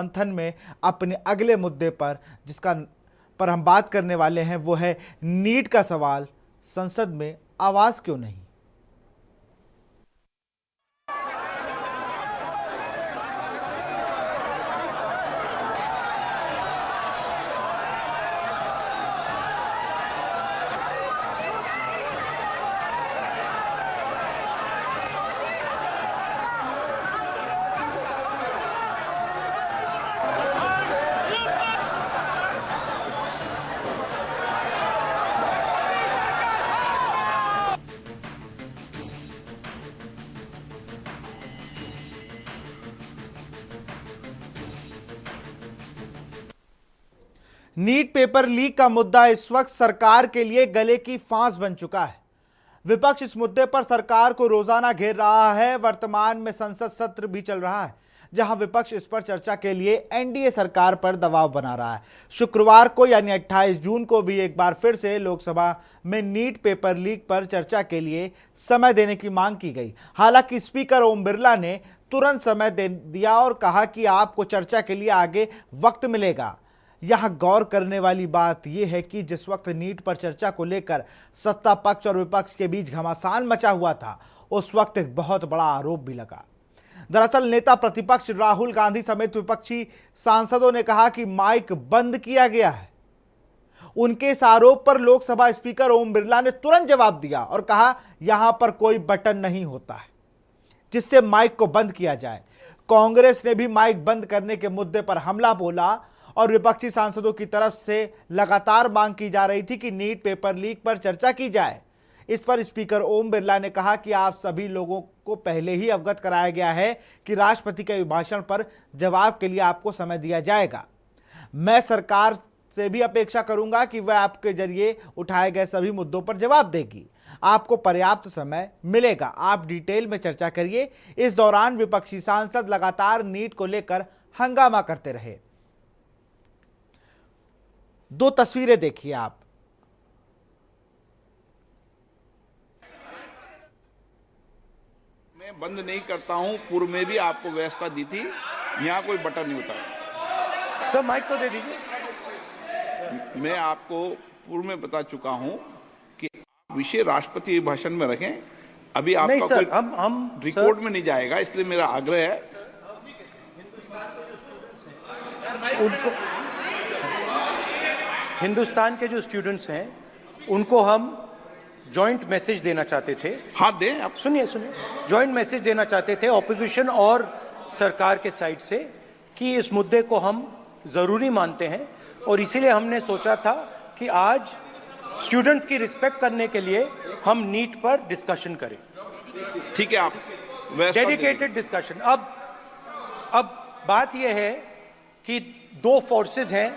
मंथन में अपने अगले मुद्दे पर जिसका पर हम बात करने वाले हैं वो है नीट का सवाल। संसद में आवाज क्यों नहीं? नीट पेपर लीक का मुद्दा इस वक्त सरकार के लिए गले की फांस बन चुका है। विपक्ष इस मुद्दे पर सरकार को रोजाना घेर रहा है। वर्तमान में संसद सत्र भी चल रहा है, जहां विपक्ष इस पर चर्चा के लिए एनडीए सरकार पर दबाव बना रहा है। शुक्रवार को यानी 28 जून को भी एक बार फिर से लोकसभा में नीट पेपर लीक पर चर्चा के लिए समय देने की मांग की गई। हालांकि स्पीकर ओम बिरला ने तुरंत समय दे दिया और कहा कि आपको चर्चा के लिए आगे वक्त मिलेगा। यह गौर करने वाली बात यह है कि जिस वक्त नीट पर चर्चा को लेकर सत्ता पक्ष और विपक्ष के बीच घमासान मचा हुआ था, उस वक्त एक बहुत बड़ा आरोप भी लगा। दरअसल नेता प्रतिपक्ष राहुल गांधी समेत विपक्षी सांसदों ने कहा कि माइक बंद किया गया है। उनके इस आरोप पर लोकसभा स्पीकर ओम बिरला ने तुरंत जवाब दिया और कहा यहां पर कोई बटन नहीं होता है जिससे माइक को बंद किया जाए। कांग्रेस ने भी माइक बंद करने के मुद्दे पर हमला बोला और विपक्षी सांसदों की तरफ से लगातार मांग की जा रही थी कि नीट पेपर लीक पर चर्चा की जाए। इस पर स्पीकर ओम बिरला ने कहा कि आप सभी लोगों को पहले ही अवगत कराया गया है कि राष्ट्रपति के अभिभाषण पर जवाब के लिए आपको समय दिया जाएगा। मैं सरकार से भी अपेक्षा करूंगा कि वह आपके जरिए उठाए गए सभी मुद्दों पर जवाब देगी। आपको पर्याप्त समय मिलेगा, आप डिटेल में चर्चा करिए। इस दौरान विपक्षी सांसद लगातार नीट को लेकर हंगामा करते रहे। दो तस्वीरें देखिए आप। मैं बंद नहीं करता हूं, पूर्व में भी आपको व्यवस्था दी थी, यहां कोई बटन नहीं होता। सर माइक को दे दीजिए। मैं आपको पूर्व में बता चुका हूं कि विषय राष्ट्रपति भाषण में रखें। अभी आपका नहीं सर, कोई हम रिकॉर्ड में नहीं जाएगा, इसलिए मेरा आग्रह है उनको, हिंदुस्तान के जो स्टूडेंट्स हैं उनको हम जॉइंट मैसेज देना चाहते थे। हाँ दें आप। सुनिए जॉइंट मैसेज देना चाहते थे ऑपोजिशन और सरकार के साइड से कि इस मुद्दे को हम ज़रूरी मानते हैं और इसीलिए हमने सोचा था कि आज स्टूडेंट्स की रिस्पेक्ट करने के लिए हम नीट पर डिस्कशन करें। ठीक है, आप डेडिकेटेड डिस्कशन। अब बात यह है कि दो फोर्सेस हैं,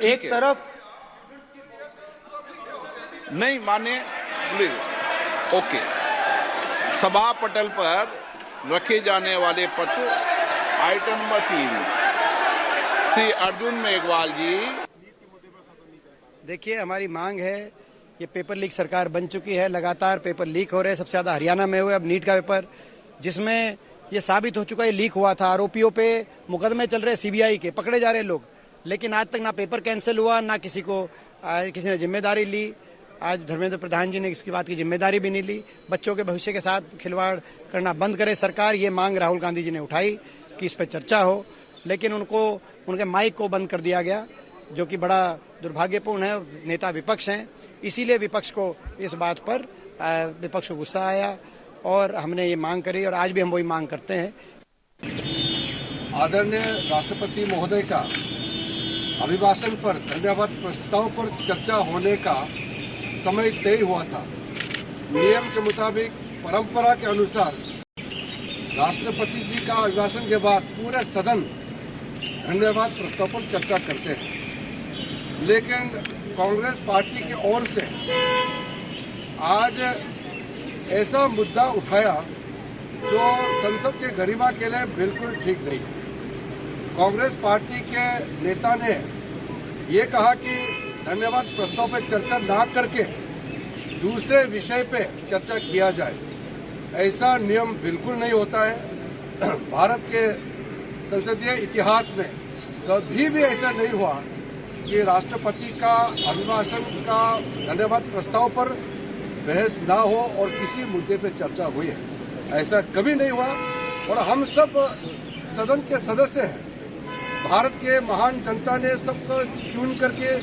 एक तरफ नहीं माने प्लीज। ओके, सभा पटल पर रखे जाने वाले पत्र आइटम नंबर 3 श्री अर्जुन मेघवाल जी। देखिए, हमारी मांग है, ये पेपर लीक सरकार बन चुकी है, लगातार पेपर लीक हो रहे हैं। सबसे ज़्यादा हरियाणा में हुए अब नीट का पेपर, जिसमें ये साबित हो चुका है लीक हुआ था। आरोपियों पे मुकदमे चल रहे सीबीआई के, पकड़े जा रहे लोग, लेकिन आज तक ना पेपर कैंसिल हुआ, ना किसी ने जिम्मेदारी ली। आज धर्मेंद्र प्रधान जी ने इसकी बात की जिम्मेदारी भी नहीं ली। बच्चों के भविष्य के साथ खिलवाड़ करना बंद करे सरकार। ये मांग राहुल गांधी जी ने उठाई कि इस पर चर्चा हो, लेकिन उनके माइक को बंद कर दिया गया, जो कि बड़ा दुर्भाग्यपूर्ण है। नेता विपक्ष हैं, इसीलिए विपक्ष को इस बात पर विपक्ष को गुस्सा आया और हमने ये मांग करी और आज भी हम वही मांग करते हैं। आदरणीय राष्ट्रपति महोदय का अभिभाषण पर धन्यवाद प्रस्ताव पर चर्चा होने का समय तय हुआ था। नियम के मुताबिक परंपरा के अनुसार राष्ट्रपति जी का अभिभाषण के बाद पूरे सदन धन्यवाद प्रस्ताव पर चर्चा करते हैं, लेकिन कांग्रेस पार्टी की ओर से आज ऐसा मुद्दा उठाया जो संसद के गरिमा के लिए बिल्कुल ठीक नहीं है। कांग्रेस पार्टी के नेता ने ये कहा कि धन्यवाद प्रस्ताव पर चर्चा ना करके दूसरे विषय पे चर्चा किया जाए। ऐसा नियम बिल्कुल नहीं होता है। भारत के संसदीय इतिहास में कभी भी ऐसा नहीं हुआ कि राष्ट्रपति का अभिभाषण का धन्यवाद प्रस्ताव पर बहस ना हो और किसी मुद्दे पर चर्चा हुई है, ऐसा कभी नहीं हुआ। और हम सब सदन के सदस्य हैं, भारत के महान जनता ने सबको चुन करके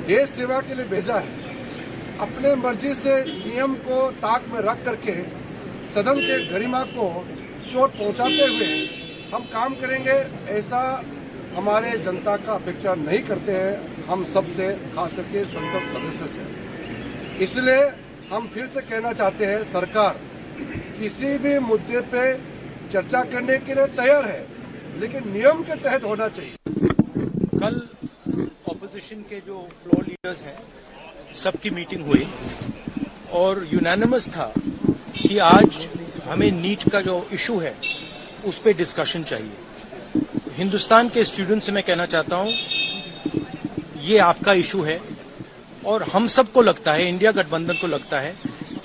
देश सेवा के लिए भेजा है। अपने मर्जी से नियम को ताक में रख करके सदन के गरिमा को चोट पहुंचाते हुए हम काम करेंगे, ऐसा हमारे जनता का अपेक्षा नहीं करते हैं हम सबसे, खास करके संसद सदस्य से। इसलिए हम फिर से कहना चाहते हैं, सरकार किसी भी मुद्दे पे चर्चा करने के लिए तैयार है, लेकिन नियम के तहत होना चाहिए। कल ऑपोजिशन के जो फ्लोर लीडर्स हैं सबकी मीटिंग हुई और यूनानिमस था कि आज हमें नीट का जो इशू है उस पर डिस्कशन चाहिए। हिंदुस्तान के स्टूडेंट्स से मैं कहना चाहता हूं, ये आपका इशू है और हम सबको लगता है, इंडिया गठबंधन को लगता है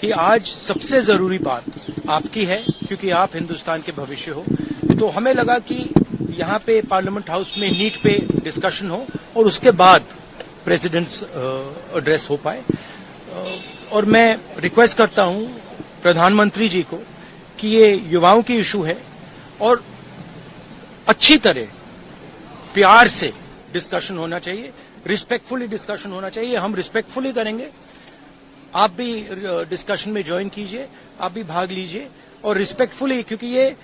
कि आज सबसे जरूरी बात आपकी है, क्योंकि आप हिंदुस्तान के भविष्य हो। तो हमें लगा कि यहाँ पे पार्लियामेंट हाउस में नीट पे डिस्कशन हो और उसके बाद प्रेसिडेंट्स एड्रेस हो पाए। और मैं रिक्वेस्ट करता हूं प्रधानमंत्री जी को कि ये युवाओं की इशू है और अच्छी तरह प्यार से डिस्कशन होना चाहिए, रिस्पेक्टफुली डिस्कशन होना चाहिए। हम रिस्पेक्टफुली करेंगे, आप भी डिस्कशन में ज्वाइन कीजिए, आप भी भाग लीजिए और रिस्पेक्टफुली, क्योंकि ये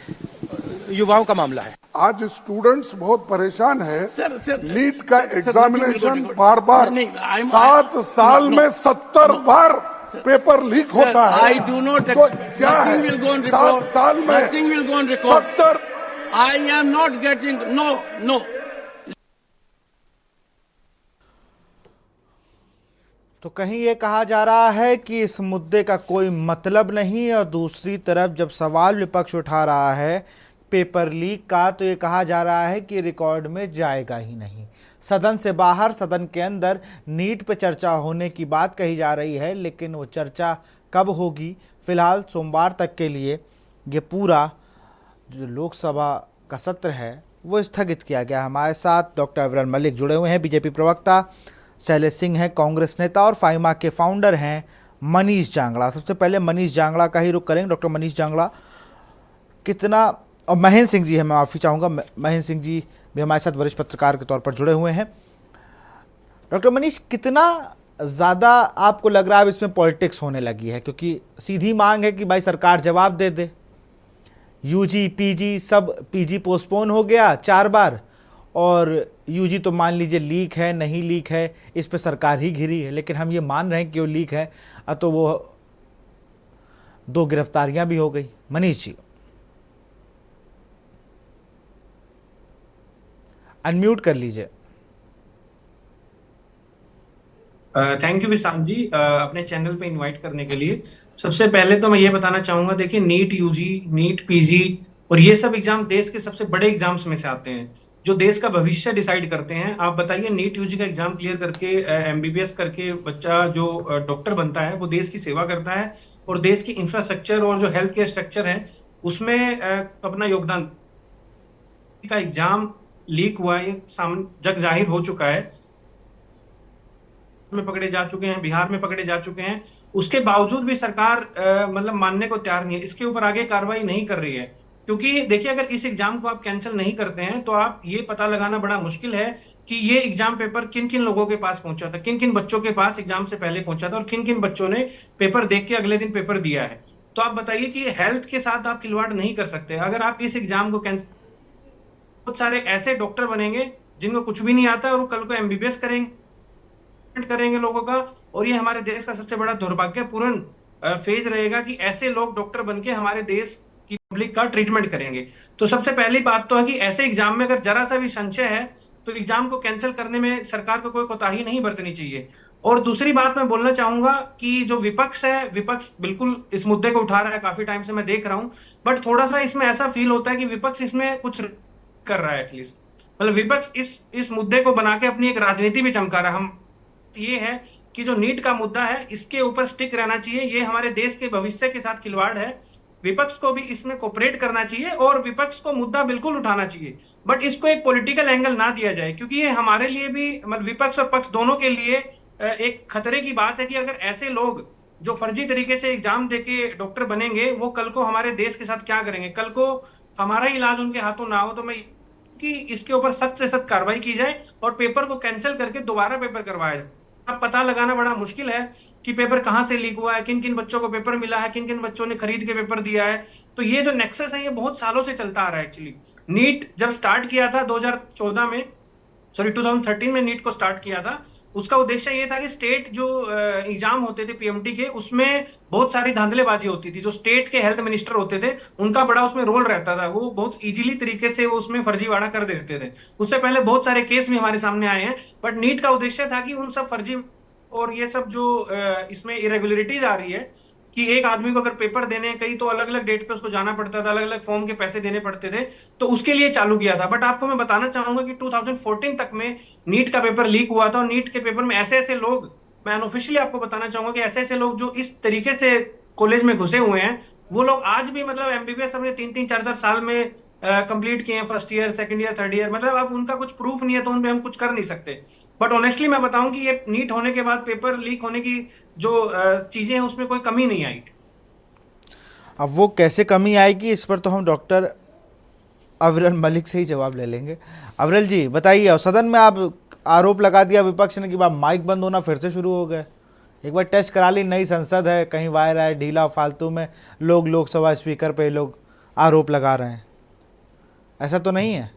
युवाओं का मामला है। आज स्टूडेंट्स बहुत परेशान है। सर, नीट का एग्जामिनेशन बार बार 7 साल में 70 बार पेपर लीक होता है। आई डू नॉट, तो क्या है 7 साल में 70? I am not getting, no. तो कहीं ये कहा जा रहा है कि इस मुद्दे का कोई मतलब नहीं, और दूसरी तरफ जब सवाल विपक्ष उठा रहा है पेपर लीक का, तो ये कहा जा रहा है कि रिकॉर्ड में जाएगा ही नहीं। सदन से बाहर, सदन के अंदर नीट पे चर्चा होने की बात कही जा रही है, लेकिन वो चर्चा कब होगी? फिलहाल सोमवार तक के लिए ये पूरा जो लोकसभा का सत्र है वो स्थगित किया गया। हमारे साथ डॉक्टर अविरल मलिक जुड़े हुए हैं, बीजेपी प्रवक्ता शैलेश सिंह हैं, कांग्रेस नेता, और फाइमा के फाउंडर हैं मनीष जांगड़ा। सबसे पहले मनीष जांगड़ा का ही रुख करेंगे। डॉक्टर मनीष जांगड़ा, कितना, और महेंद्र सिंह जी है, मैं माफ़ी चाहूँगा, महेंद्र सिंह जी भी हमारे साथ वरिष्ठ पत्रकार के तौर पर जुड़े हुए हैं। डॉक्टर मनीष, कितना ज़्यादा आपको लग रहा है अब इसमें पॉलिटिक्स होने लगी है? क्योंकि सीधी मांग है कि भाई सरकार जवाब दे दे। यूजी पीजी सब, पीजी पोस्टपोन हो गया 4 बार, और यूजी तो मान लीजिए लीक है, नहीं लीक है, इस पे सरकार ही घिरी है, लेकिन हम ये मान रहे हैं कि वो लीक है। तो वो 2 गिरफ्तारियां भी हो गई। मनीष जी, अनम्यूट कर लीजिए। थैंक यू विशाल जी, अपने चैनल पे इनवाइट करने के लिए। सबसे पहले तो मैं ये बताना चाहूंगा, देखिए नीट यूजी, नीट पीजी और ये सब एग्जाम देश के सबसे बड़े एग्जाम्स में से आते हैं जो देश का भविष्य डिसाइड करते हैं। आप बताइए, नीट यूजी का एग्जाम क्लियर करके एमबीबीएस करके बच्चा जो डॉक्टर बनता है वो देश की सेवा करता है और देश की इंफ्रास्ट्रक्चर और जो हेल्थ केयर स्ट्रक्चर है उसमें अपना योगदान। का एग्जाम लीक हुआ, ये जग जाहिर हो चुका है, में पकड़े जा चुके हैं, बिहार में पकड़े जा चुके हैं, उसके बावजूद भी सरकार मतलब मानने को तैयार नहीं है, इसके ऊपर आगे कार्रवाई नहीं कर रही है। क्योंकि देखिए, अगर इस एग्जाम को आप कैंसिल नहीं करते हैं तो आप ये पता लगाना बड़ा मुश्किल है कि ये एग्जाम पेपर किन किन लोगों के पास पहुंचा था, किन किन बच्चों के पास एग्जाम से पहले पहुंचा था और किन किन बच्चों ने पेपर देख के अगले दिन पेपर दिया है। तो आप बताइए कि हेल्थ के साथ आप खिलवाड़ नहीं कर सकते। अगर आप इस एग्जाम को कैंसिल, बहुत सारे ऐसे डॉक्टर बनेंगे जिनको कुछ भी नहीं आता और वो कल को एमबीबीएस करेंगे लोगों का, और ये हमारे देश का सबसे बड़ा दुर्भाग्यपूर्ण फेज रहेगा कि ऐसे लोग डॉक्टर बनके हमारे देश की पब्लिक का ट्रीटमेंट करेंगे। तो सबसे पहली बात तो है कि ऐसे एग्जाम में अगर जरा सा भी संशय है तो एग्जाम को कैंसिल करने में सरकार को कोई कोताही नहीं बरतनी चाहिए। और दूसरी बात मैं बोलना चाहूंगा कि जो विपक्ष है, विपक्ष बिल्कुल इस मुद्दे को उठा रहा है, काफी टाइम से मैं देख रहा हूं, बट थोड़ा सा इसमें ऐसा फील होता है कि विपक्ष इसमें कुछ कर रहा है, एटलीस्ट मतलब विपक्ष इस मुद्दे को बना के अपनी एक राजनीति भी चमका रहा है। हम ये है कि जो नीट का मुद्दा है इसके ऊपर स्टिक रहना चाहिए, ये हमारे देश के भविष्य के साथ खिलवाड़ है। विपक्ष को भी इसमें कोऑपरेट करना चाहिए और विपक्ष को मुद्दा बिल्कुल उठाना चाहिए, बट इसको एक पॉलिटिकल एंगल ना दिया जाए, क्योंकि ये हमारे लिए भी मतलब विपक्ष और पक्ष दोनों के लिए एक खतरे की बात है कि अगर ऐसे लोग जो फर्जी तरीके से एग्जाम देके डॉक्टर बनेंगे, वो कल को हमारे देश के साथ क्या करेंगे, कल को हमारा इलाज उनके हाथों ना हो। तो मैं कि इसके ऊपर सख्त से सख्त कार्रवाई की जाए और पेपर को कैंसिल करके दोबारा पेपर करवाया जाए। अब पता लगाना बड़ा मुश्किल है कि पेपर कहां से लीक हुआ है, किन किन बच्चों को पेपर मिला है, किन किन बच्चों ने खरीद के पेपर दिया है। तो ये जो नेक्सस है ये बहुत सालों से चलता आ रहा है। एक्चुअली नीट जब स्टार्ट किया था 2013 में नीट को स्टार्ट किया था, उसका उद्देश्य ये था कि स्टेट जो एग्जाम होते थे पीएमटी के, उसमें बहुत सारी धांधलेबाजी होती थी। जो स्टेट के हेल्थ मिनिस्टर होते थे उनका बड़ा उसमें रोल रहता था, वो बहुत इजीली तरीके से वो उसमें फर्जीवाड़ा कर देते थे। उससे पहले बहुत सारे केस भी हमारे सामने आए हैं, बट नीट का उद्देश्य था कि उन सब फर्जी और ये सब जो इसमें इरेगुलरिटीज आ रही है कि एक आदमी को अगर पेपर देने हैं कहीं, तो अलग अलग डेट पे उसको जाना पड़ता था, अलग अलग फॉर्म के पैसे देने पड़ते थे, तो उसके लिए चालू किया था। बट आपको मैं बताना चाहूंगा कि 2014 तक में नीट का पेपर लीक हुआ था और नीट के पेपर में ऐसे ऐसे लोग, मैं अनऑफिशियली आपको बताना चाहूंगा कि ऐसे ऐसे लोग जो इस तरीके से कॉलेज में घुसे हुए हैं, वो लोग आज भी मतलब एमबीबीएस अपने 3-3, 4-4 साल में कंप्लीट किए हैं, first year, second year, third year. मतलब अब उनका कुछ प्रूफ नहीं है तो उन पे हम कुछ कर नहीं सकते। बट ऑनेस्टली मैं बताऊं कि ये नीट होने के बाद पेपर लीक होने की जो चीजें हैं उसमें कोई कमी नहीं आई। अब वो कैसे कमी आएगी, इस पर तो हम डॉक्टर अविरल मलिक से ही जवाब ले लेंगे। अविरल जी बताइए, और सदन में आप आरोप लगा दिया विपक्ष ने कि बात माइक बंद होना फिर से शुरू हो गए। एक बार टेस्ट करा ली, नई संसद है, कहीं वायर आए ढीला फालतू में लोग लोकसभा स्पीकर पे लोग आरोप लगा रहे हैं, ऐसा तो नहीं है?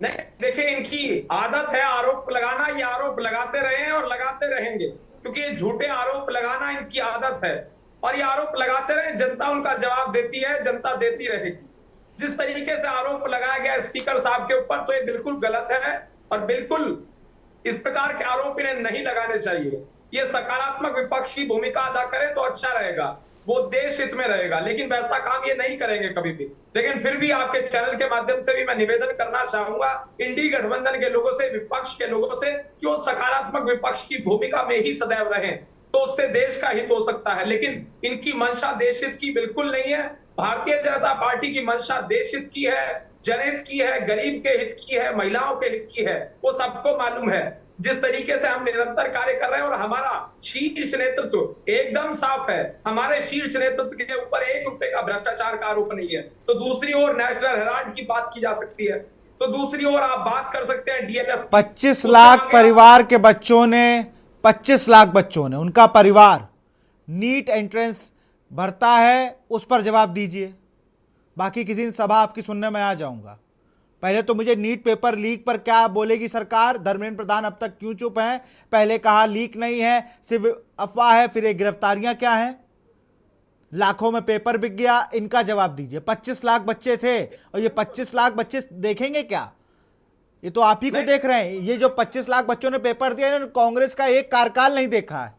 नहीं, देखिए इनकी आदत है आरोप लगाना, ये आरोप लगाते रहे हैं और लगाते रहेंगे, क्योंकि ये झूठे आरोप लगाना इनकी आदत है और ये आरोप लगाते रहे। जनता उनका जवाब देती है, जनता देती रहेगी। जिस तरीके से आरोप लगाया गया स्पीकर साहब के ऊपर, तो ये बिल्कुल गलत है और बिल्कुल इस प्रकार के आरोप इन्हें नहीं लगाने चाहिए। ये सकारात्मक विपक्ष की भूमिका अदा करे तो अच्छा रहेगा, वो देश हित में रहेगा, लेकिन वैसा काम ये नहीं करेंगे कभी भी। लेकिन फिर भी आपके चैनल के माध्यम से भी मैं निवेदन करना चाहूंगा इंडी गठबंधन के लोगों से, विपक्ष के लोगों से, कि वो सकारात्मक विपक्ष की भूमिका में ही सदैव रहें, तो उससे देश का हित हो सकता है। लेकिन इनकी मंशा देश हित की बिल्कुल नहीं है। भारतीय जनता पार्टी की मंशा देश हित की है, जनहित की है, गरीब के हित की है, महिलाओं के हित की है, वो सबको मालूम है। जिस तरीके से हम निरंतर कार्य कर रहे हैं और हमारा शीर्ष नेतृत्व एकदम साफ है, हमारे शीर्ष नेतृत्व के ऊपर 1 रुपए का भ्रष्टाचार का आरोप नहीं है। तो दूसरी ओर नेशनल हेराल्ड की बात की जा सकती है, तो दूसरी ओर आप बात कर सकते हैं डीएलएफ। 25 लाख परिवार के बच्चों ने, 25 लाख बच्चों ने, उनका परिवार नीट एंट्रेंस भरता है, उस पर जवाब दीजिए। बाकी किसी दिन सभा आपकी सुनने में आ जाऊंगा। पहले तो मुझे नीट पेपर लीक पर क्या बोलेगी सरकार, धर्मेंद्र प्रधान अब तक क्यों चुप हैं? पहले कहा लीक नहीं है, सिर्फ अफवाह है, फिर ये गिरफ्तारियां क्या हैं, लाखों में पेपर बिक गया, इनका जवाब दीजिए। 25 लाख बच्चे थे और ये 25 लाख बच्चे देखेंगे क्या? ये तो आप ही को देख रहे हैं। ये जो 25 लाख बच्चों ने पेपर दिया, इन्होंने कांग्रेस का एक कार्यकाल नहीं देखा है।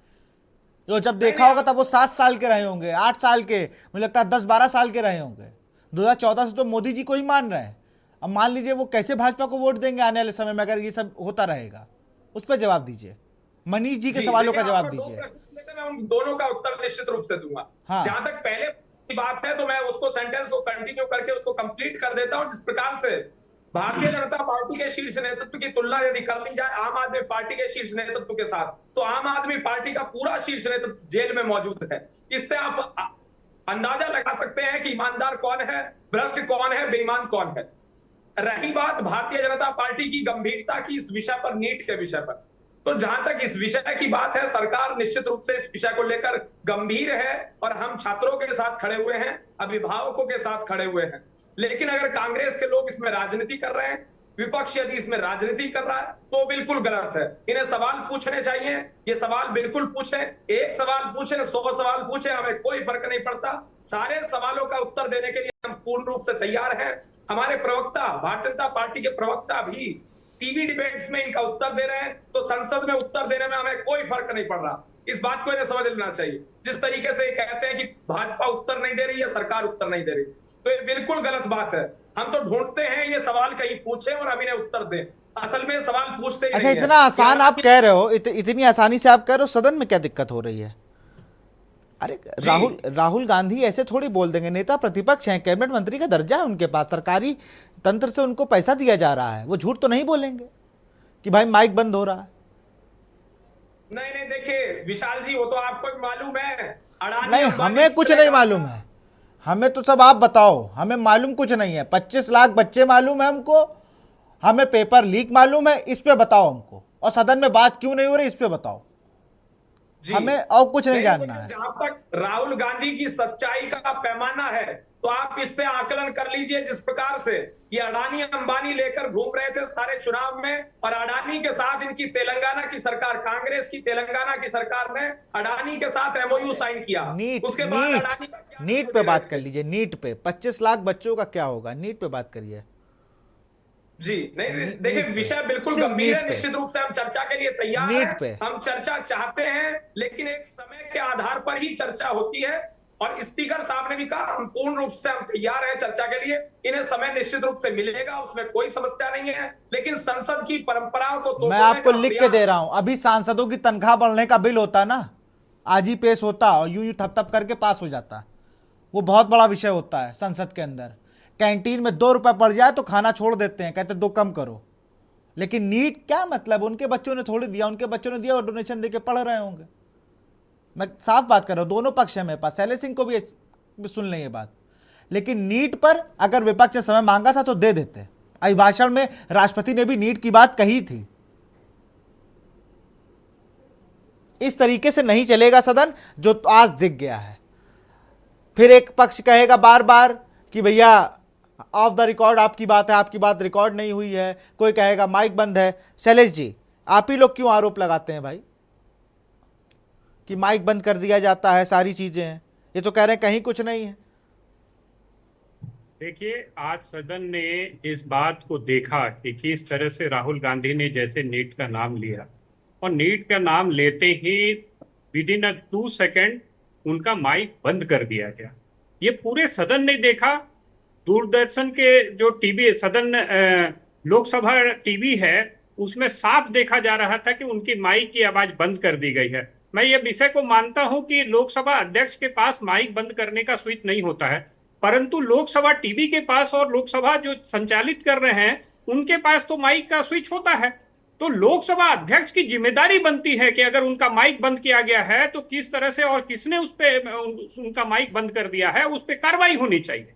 जो जब देखा होगा तब वो 7 साल के रहे होंगे, 8 साल के, मुझे लगता है 10-12 साल के रहे होंगे। 2014 से तो मोदी जी को ही मान रहे हैं। अब मान लीजिए वो कैसे भाजपा को वोट देंगे आने वाले समय में अगर ये सब होता रहेगा? उस पर जवाब दीजिए। मनीष जी के सवालों का जवाब दीजिए। मैं उन दोनों का उत्तर निश्चित रूप से दूंगा। हाँ। जहां तक पहले की बात है तो मैं उसको सेंटेंस को कंटिन्यू करके उसको कंप्लीट कर देता हूं। जिस प्रकार से भारतीय जनता पार्टी के शीर्ष नेतृत्व की तुलना यदि कर ली जाए आम आदमी पार्टी के शीर्ष नेतृत्व के साथ, तो आम आदमी पार्टी का पूरा शीर्ष नेतृत्व जेल में मौजूद है। इससे आप अंदाजा लगा सकते हैं कि ईमानदार कौन है, भ्रष्ट कौन है, बेईमान कौन है। रही बात भारतीय जनता पार्टी की गंभीरता की इस विषय पर, नीट के विषय पर, तो जहां तक इस विषय की बात है, सरकार निश्चित रूप से इस विषय को लेकर गंभीर है और हम छात्रों के साथ खड़े हुए हैं, अभिभावकों के साथ खड़े हुए हैं। लेकिन अगर कांग्रेस के लोग इसमें राजनीति कर रहे हैं, विपक्ष यदि इसमें राजनीति कर रहा है, तो बिल्कुल गलत है। इन्हें सवाल पूछने चाहिए, ये सवाल बिल्कुल पूछे, 1 सवाल पूछे, 100 सवाल पूछे, हमें कोई फर्क नहीं पड़ता। सारे सवालों का उत्तर देने के लिए हम पूर्ण रूप से तैयार हैं। हमारे प्रवक्ता, भारतीय जनता पार्टी के प्रवक्ता भी टीवी डिबेट्स में इनका उत्तर दे रहे हैं, तो संसद में उत्तर देने में हमें कोई फर्क नहीं पड़ रहा। इस बात को इन्हें समझ लेना चाहिए। जिस तरीके से कहते हैं कि भाजपा उत्तर नहीं दे रही है, सरकार उत्तर नहीं दे रही, तो ये बिल्कुल गलत बात है। हम तो ढूंढते हैं ये सवाल कहीं पूछे और हम इन्हें उत्तर दें, असल में सवाल पूछते ही अच्छा, नहीं इतना आसान आप कह रहे हो, इतनी आसानी से आप कह रहे हो, सदन में क्या दिक्कत हो रही है? अरे राहुल गांधी ऐसे थोड़ी बोल देंगे, नेता प्रतिपक्ष हैं, कैबिनेट मंत्री का दर्जा है उनके पास, सरकारी तंत्र से उनको पैसा दिया जा रहा है, वो झूठ तो नहीं बोलेंगे कि भाई माइक बंद हो रहा है। नहीं नहीं, देखिए विशाल जी, वो तो आपको भी मालूम है, अडानी नहीं, हमें कुछ नहीं मालूम है, हमें तो सब आप बताओ, हमें मालूम कुछ नहीं है। 25 लाख बच्चे मालूम है हमको, हमें पेपर लीक मालूम है, इस पे बताओ हमको, और सदन में बात क्यों नहीं हो रही इस पे बताओ, हमें और कुछ नहीं जानना है। जहां तक राहुल गांधी की सच्चाई का पैमाना है, तो आप इससे आकलन कर लीजिए, जिस प्रकार से ये अडानी अंबानी लेकर घूम रहे थे सारे चुनाव में, और अडानी के साथ इनकी तेलंगाना की सरकार, कांग्रेस की तेलंगाना की सरकार ने अडानी के साथ एमओयू साइन किया। उसके बाद अडानी नीट पे बात कर लीजिए, नीट पे 25 लाख बच्चों का क्या होगा, नीट पे बात करिए। जी नहीं, देखिए विषय बिल्कुल गंभीर है, निश्चित रूप से हम चर्चा के लिए तैयार हैं, हम चर्चा चाहते हैं, लेकिन एक समय के आधार पर ही चर्चा होती है, और स्पीकर साहब ने भी कहा हम पूर्ण रूप से हम तैयार हैं चर्चा के लिए, इन्हें समय निश्चित रूप से मिलेगा, उसमें कोई समस्या नहीं है, लेकिन संसद की परंपराओं को मैं आपको लिख के दे रहा हूं, अभी सांसदों की तनख्वाह बढ़ने का बिल होता ना, आज ही पेश होता और यूं थप थप करके पास हो जाता, वो बहुत बड़ा विषय होता है संसद के अंदर। कैंटीन में 2 रुपए पड़ जाए तो खाना छोड़ देते हैं, कहते 2 कम करो, लेकिन नीट क्या मतलब, उनके बच्चों ने थोड़ी दिया, उनके बच्चों ने दिया और डोनेशन देके पढ़ रहे होंगे। मैं साफ बात कर रहा हूं, दोनों पक्ष है मेरे पास, शैलेश सिंह को भी सुन लें ये बात, लेकिन नीट पर अगर विपक्ष ने समय मांगा था तो दे देते। अभिभाषण में राष्ट्रपति ने भी नीट की बात कही थी। इस तरीके से नहीं चलेगा सदन, जो आज दिख गया है। फिर एक पक्ष कहेगा बार बार कि भैया ऑफ द रिकॉर्ड आपकी बात है, आपकी बात रिकॉर्ड नहीं हुई है, कोई कहेगा माइक बंद है। शैलेश जी, आप ही लोग क्यों आरोप लगाते हैं भाई कि माइक बंद कर दिया जाता है, सारी चीजें हैं, ये तो कह रहे हैं कहीं कुछ नहीं है। देखिए, आज सदन ने इस बात को देखा कि किस तरह से राहुल गांधी ने जैसे नीट का नाम लिया, और नीट का नाम लेते ही विद इन 2 सेकेंड उनका माइक बंद कर दिया गया। ये पूरे सदन ने देखा, दूरदर्शन के जो टीवी सदन लोकसभा टीवी है उसमें साफ देखा जा रहा था कि उनकी माइक की आवाज बंद कर दी गई है। मैं ये विषय को मानता हूं कि लोकसभा अध्यक्ष के पास माइक बंद करने का स्विच नहीं होता है, परंतु लोकसभा टीवी के पास और लोकसभा जो संचालित कर रहे हैं उनके पास तो माइक का स्विच होता है। तो लोकसभा अध्यक्ष की जिम्मेदारी बनती है कि अगर उनका माइक बंद किया गया है तो किस तरह से और किसने उस पे उनका माइक बंद कर दिया है उस पे कार्रवाई होनी चाहिए।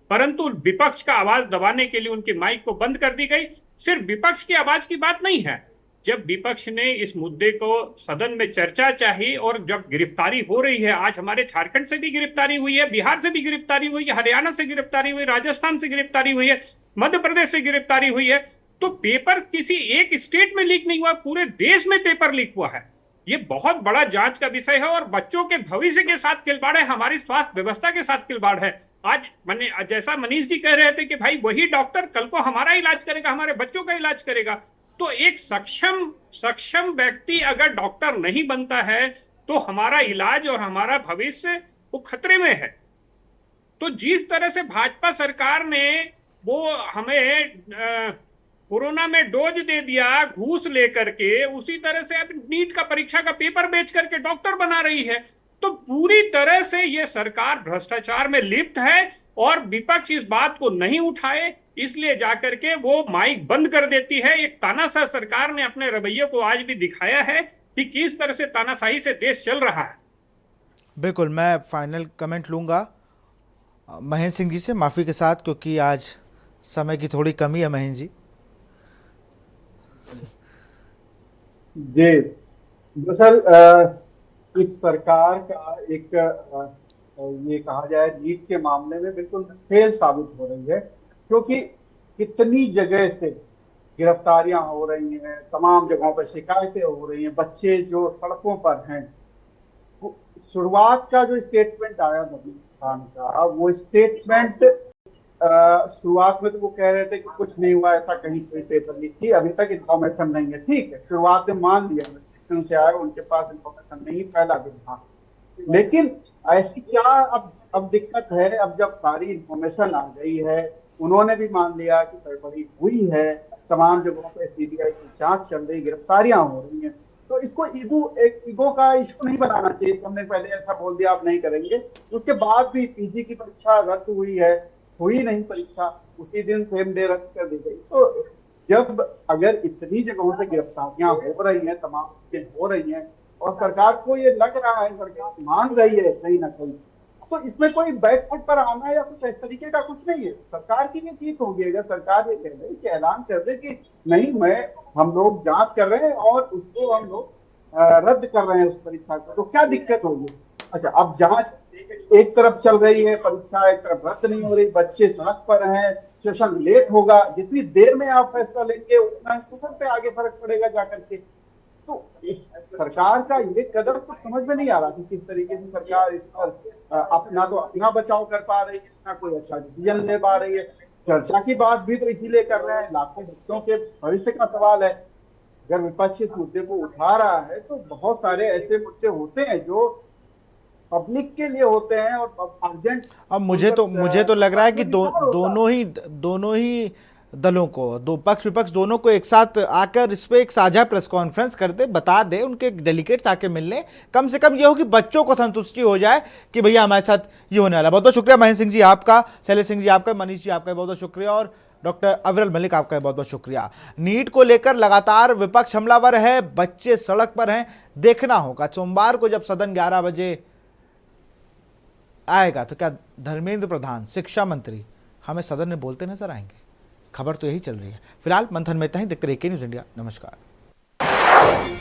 परंतु विपक्ष का आवाज दबाने के लिए उनके माइक को बंद कर दी गई। सिर्फ विपक्ष की आवाज की बात नहीं है, जब विपक्ष ने इस मुद्दे को सदन में चर्चा चाहिए और जब गिरफ्तारी हो रही है, आज हमारे झारखंड से भी गिरफ्तारी हुई है, बिहार से भी गिरफ्तारी हुई है, हरियाणा से गिरफ्तारी हुई, राजस्थान से गिरफ्तारी हुई है, मध्य प्रदेश से गिरफ्तारी हुई है, तो पेपर किसी एक स्टेट में लीक नहीं हुआ, पूरे देश में पेपर लीक हुआ है। ये बहुत बड़ा जांच का विषय है और बच्चों के भविष्य के साथ खिलवाड़ है, हमारी स्वास्थ्य व्यवस्था के साथ खिलवाड़ है। आज मैंने जैसा मनीष जी कह रहे थे कि भाई वही डॉक्टर कल को हमारा इलाज करेगा, हमारे बच्चों का इलाज करेगा, तो एक सक्षम व्यक्ति अगर डॉक्टर नहीं बनता है तो हमारा इलाज और हमारा भविष्य वो खतरे में है। तो जिस तरह से भाजपा सरकार ने वो हमें कोरोना में डोज दे दिया घूस लेकर के, उसी तरह से अब नीट का परीक्षा का पेपर बेच करके डॉक्टर बना रही है। तो पूरी तरह से ये सरकार भ्रष्टाचार में लिप्त है और विपक्ष इस बात को नहीं उठाए, इसलिए जाकर के वो माइक बंद कर देती है। एक तानाशाह सरकार ने अपने रवैये को आज भी दिखाया है कि किस तरह से तानाशाही से देश चल रहा है। बिल्कुल, मैं फाइनल कमेंट लूंगा महेंद्र सिंह जी से, माफी के साथ, क्योंकि आज समय की थोड़ी कमी है। महेंद्र जी। जी, दरअसल इस सरकार का एक ये कहा जाए नीट के मामले में बिल्कुल फेल साबित हो रही है, क्योंकि कितनी जगह से गिरफ्तारियां हो रही हैं, तमाम जगहों पर शिकायतें हो रही हैं, बच्चे जो सड़कों पर हैं। शुरुआत का जो स्टेटमेंट आया नबी खान का, वो स्टेटमेंट शुरुआत में तो वो कह रहे थे कि कुछ नहीं हुआ, ऐसा कहीं कोई पेपर लीक थी, अभी तक इन्फॉर्मेशन नहीं है। ठीक है, शुरुआत में मान लिया से आया, उनके पास इन्फॉर्मेशन नहीं फैला भी था, लेकिन ऐसी क्या अब दिक्कत है। अब जब सारी इन्फॉर्मेशन आ गई है, उन्होंने भी मान लिया कि गड़बड़ी हुई है, तमाम जगहों पर सीबीआई की जांच चल रही, गिरफ्तारियां हो रही हैं, तो इसको ईगो का इशू नहीं बनाना चाहिए। हमने पहले ऐसा बोल दिया आप नहीं करेंगे, उसके बाद भी पीजी की परीक्षा रद्द हुई है, हुई नहीं परीक्षा, उसी दिन सेम डे रद्द कर दी गई। तो जब अगर इतनी जगहों से गिरफ्तारियां हो रही हैं, तमाम चीजें हो रही हैं और सरकार को ये लग रहा है, सरकार मान रही है कहीं ना कहीं, तो इसमें कोई बैकफुट पर आना या कुछ इस तरीके का कुछ नहीं है। सरकार की ये जीत होगी अगर सरकार ये कह दे कि ऐलान कर दे कि नहीं हम लोग जांच कर रहे हैं और उसको हम लोग रद्द कर रहे हैं उस परीक्षा को, तो क्या दिक्कत होगी। अच्छा, अब जांच एक तरफ चल रही है, परीक्षा एक तरफ रद्द नहीं हो रही, बच्चे सड़क पर हैं, सेशन लेट होगा, जितनी देर में आप फैसला लेंगे उतना सेशन पे आगे फर्क पड़ेगा जाकर के। तो सरकार का ये कदम तो समझ में नहीं आ रहा कि किस तरीके से सरकार इस पर अपना बचाव कर पा रही है, ना कोई अच्छा डिसीजन ले पा रही है। चर्चा की बात भी तो इसीलिए कर रहे हैं, लाखों बच्चों के भविष्य का सवाल है। अगर विपक्ष इस मुद्दे को उठा रहा है तो बहुत सारे ऐसे मुद्दे होते हैं जो पब्लिक के लिए होते हैं और अर्जेंट। अब मुझे तो लग रहा है कि दोनों ही दलों को, दो पक्ष विपक्ष दोनों को एक साथ आकर इस पे एक साझा प्रेस कॉन्फ्रेंस कर दे, बता दे, उनके डेलीगेट्स आके मिल लें, कम से कम ये हो कि बच्चों को संतुष्टि हो जाए कि भैया हमारे साथ ये होने वाला। बहुत बहुत शुक्रिया महेंद्र सिंह जी आपका, शैलेश सिंह जी आपका, मनीष जी आपका बहुत बहुत शुक्रिया और डॉक्टर अविरल मलिक आपका बहुत बहुत शुक्रिया। नीट को लेकर लगातार विपक्ष हमलावर है, बच्चे सड़क पर हैं, देखना होगा सोमवार को जब सदन 11 बजे आएगा तो क्या धर्मेंद्र प्रधान शिक्षा मंत्री हमें सदन में बोलते नजर आएंगे। खबर तो यही चल रही है। फिलहाल मंथन में इतना ही। देखते रहिए के न्यूज़ इंडिया। नमस्कार।